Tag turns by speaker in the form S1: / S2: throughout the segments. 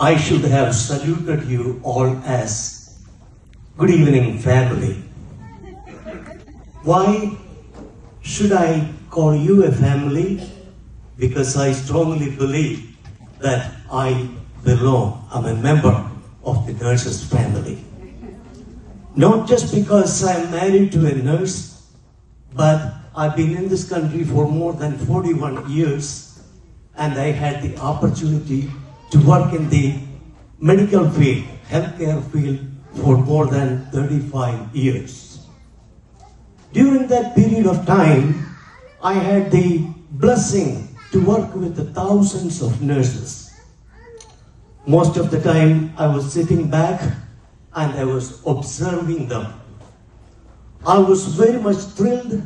S1: I should have saluted you all as good evening family. Why should I call you a family? Because I strongly believe that I'm a member of the nurses family. Not just because I'm married to a nurse, but I've been in this country for more than 41 years, and I had the opportunity to work in the medical field, healthcare field, for more than 35 years. During that period of time, I had the blessing to work with the thousands of nurses. Most of the time, I was sitting back and I was observing them. I was very much thrilled,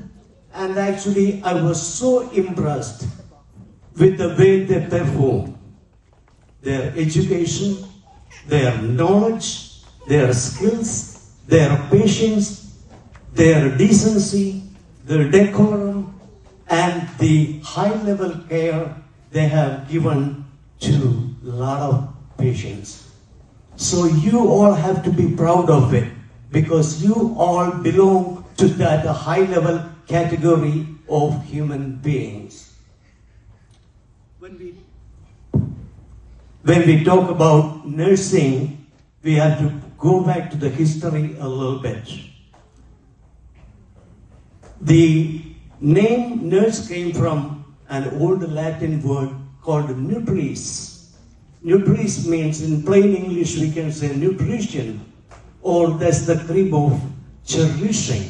S1: and actually I was so impressed with the way they perform. Their education, their knowledge, their skills, their patience, their decency, their decorum, and the high-level care they have given to a lot of patients. So you all have to be proud of it, because you all belong to that high-level category of human beings. When we talk about nursing, we have to go back to the history a little bit. The name nurse came from an old Latin word called nutris. Nutris means, in plain English, we can say nutrition, or that's the crib of cherishing.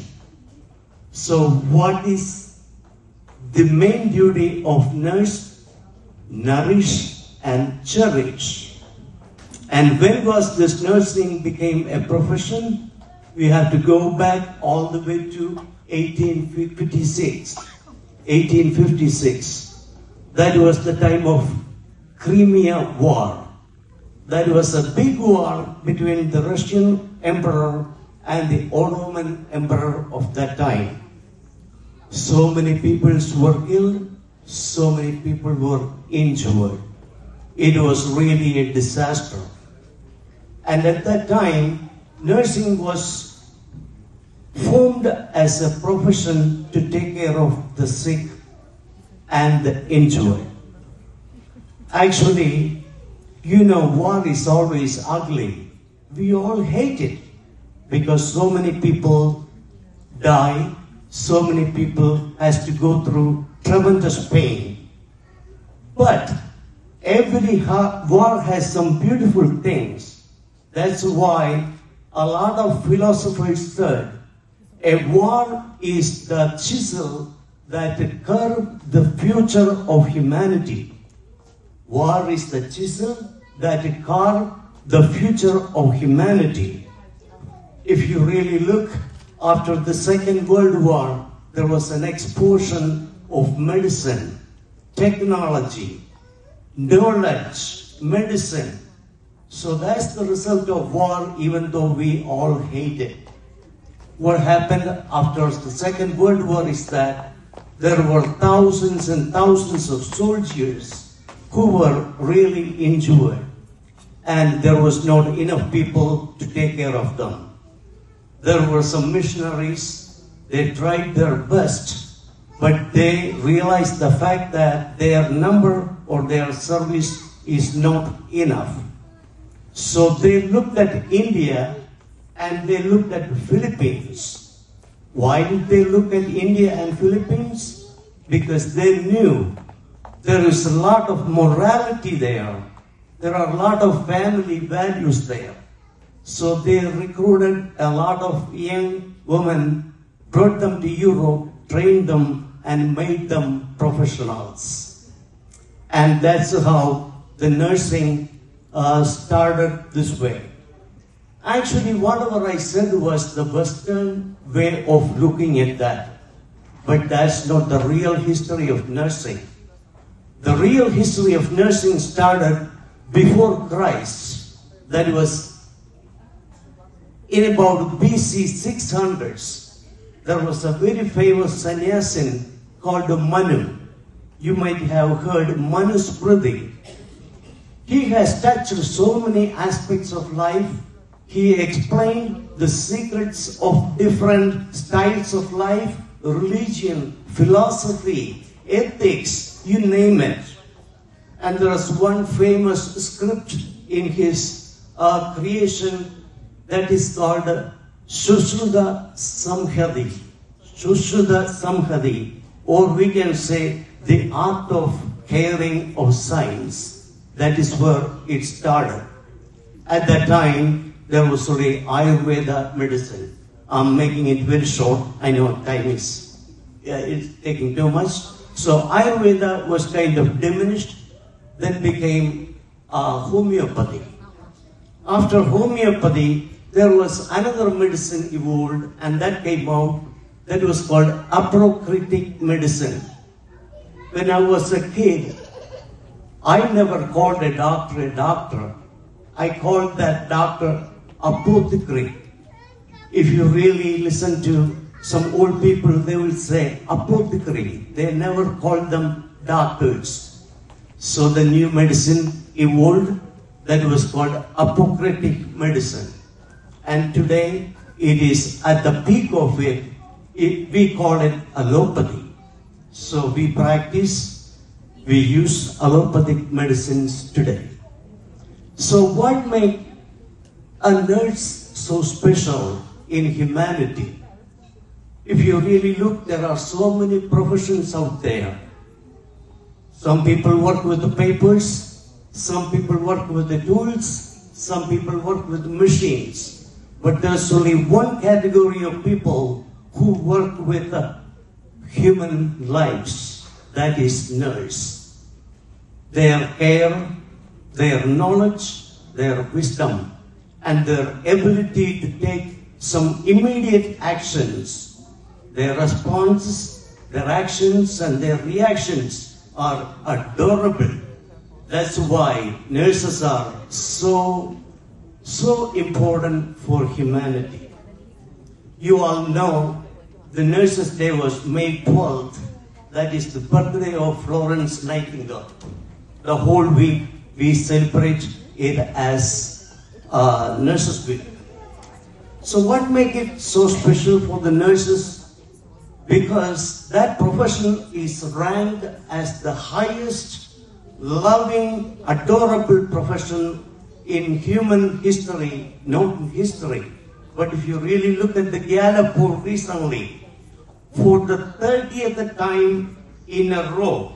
S1: So what is the main duty of nurse? Nourish and cherish. And when was this nursing became a profession? We have to go back all the way to 1856. 1856. That was the time of Crimea War. That was a big war between the Russian emperor and the Ottoman emperor of that time. So many people were ill, so many people were injured. It was really a disaster. And at that time, nursing was formed as a profession to take care of the sick and the injured. Actually, you know, war is always ugly. We all hate it because so many people die, so many people has to go through tremendous pain. But every war has some beautiful things. That's why a lot of philosophers said a war is the chisel that curved the future of humanity. War is the chisel that carved the future of humanity. If you really look, after the Second World War, there was an explosion of medicine, technology, knowledge, medicine. So that's the result of war, even though we all hate it. What happened after the Second World War is that there were thousands and thousands of soldiers who were really injured, and there was not enough people to take care of them. There were some missionaries, they tried their best, but they realized the fact that their number or their service is not enough. So they looked at India and they looked at the Philippines. Why did they look at India and Philippines? Because they knew there is a lot of morality there. There are a lot of family values there. So they recruited a lot of young women, brought them to Europe, trained them, and made them professionals. And that's how the nursing started this way. Actually, whatever I said was the Western way of looking at that. But that's not the real history of nursing. The real history of nursing started before Christ. That was in about BC 600s. There was a very famous sannyasin called Manu. You might have heard Manusmriti. He has touched so many aspects of life. He explained the secrets of different styles of life, religion, philosophy, ethics, you name it. And there is one famous script in his creation that is called Sushruta Samhadi. Sushruta Samhadi, or we can say the art of caring of science. That is where it started. At that time, there was only Ayurveda medicine. I'm making it very short. I know time is it's taking too much. So Ayurveda was kind of diminished, then became homeopathy. After homeopathy, there was another medicine evolved, and that came out. That was called apocryptic medicine. When I was a kid, I never called a doctor. I called that doctor apothecary. If you really listen to some old people, they will say apothecary. They never called them doctors. So the new medicine evolved that was called apocryptic medicine. And today it is at the peak of it, we call it allopathy. So we use allopathic medicines today. So what makes a nurse so special in humanity? If you really look, there are so many professions out there. Some people work with the papers, some people work with the tools, some people work with the machines. But there's only one category of people who work with human lives, that is nurse. Their care, their knowledge, their wisdom, and their ability to take some immediate actions. Their responses, their actions, and their reactions are adorable. That's why nurses are so important for humanity. You all know the Nurses' Day was May 12th. That is the birthday of Florence Nightingale. The whole week we celebrate it as Nurses' Week. So what makes it so special for the nurses? Because that profession is ranked as the highest, loving, adorable profession in human history, known history. But if you really look at the Gallup poll recently, for the 30th time in a row,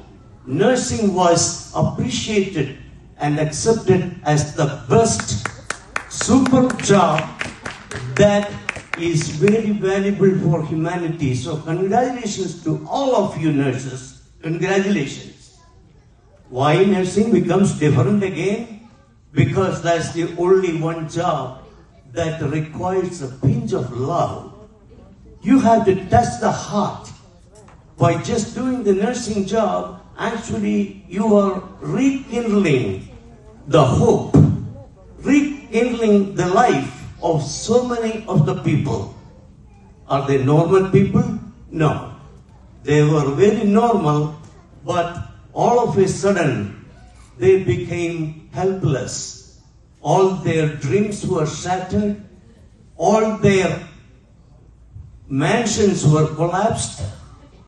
S1: nursing was appreciated and accepted as the best super job that is very valuable for humanity. So congratulations to all of you nurses. Congratulations. Why nursing becomes different again? Because that's the only one job that requires a pinch of love. You have to touch the heart. By just doing the nursing job, actually you are rekindling the hope, rekindling the life of so many of the people. Are they normal people? No. They were very normal, but all of a sudden they became helpless. All their dreams were shattered. All their mansions were collapsed.